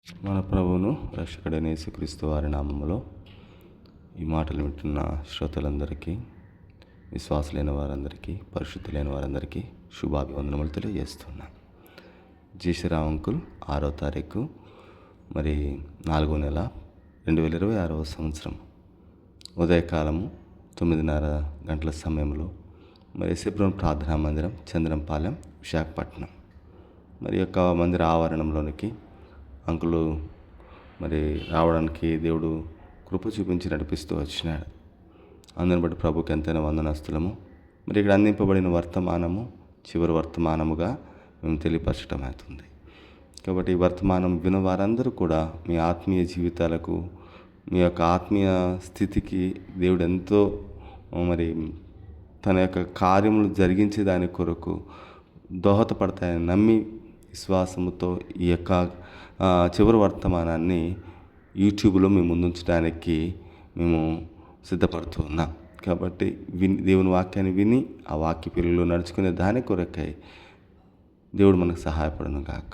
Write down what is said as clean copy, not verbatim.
మన ప్రభువును రక్షకుడైన యేసుక్రీస్తు వారి నామములో ఈ మాటలు వింటున్న శ్రోతలందరికీ, విశ్వాసులైన వారందరికీ, పరిశుద్ధులైన వారందరికీ శుభాభివందనములు తెలియజేస్తున్నాను. జీశ్రామ్ అంకుల్ 6వ తారీఖు 4వ నెల 2026వ సంవత్సరం ఉదయకాలము 9:30 గంటల సమయంలో ఎస్ఎబ్రోన్ ప్రార్థనా మందిరం, చంద్రంపాలెం, విశాఖపట్నం యొక్క మందిర ఆవరణంలోనికి అంకులు రావడానికి దేవుడు కృప చూపించి నడిపిస్తూ వచ్చినాడు. అందుని బట్టి ప్రభుకి ఎంతైనా వందనస్తులము. ఇక్కడ అందింపబడిన వర్తమానము చివరి వర్తమానముగా మేము తెలియపరచడం అవుతుంది. కాబట్టి ఈ వర్తమానం విన్న వారందరూ కూడా మీ ఆత్మీయ జీవితాలకు, మీ యొక్క ఆత్మీయ స్థితికి దేవుడు ఎంతో తన యొక్క కార్యములు జరిగించే దాని కొరకు దోహదపడతాయని నమ్మి విశ్వాసముతో ఈ యొక్క చివరి వర్తమానాన్ని యూట్యూబ్లో మేము ముందుంచడానికి మేము సిద్ధపడుతూ ఉన్నాం. కాబట్టి దేవుని వాక్యాన్ని విని ఆ వాక్య పిల్లలు నడుచుకునే దాని కొరకై దేవుడు మనకు సహాయపడును గాక.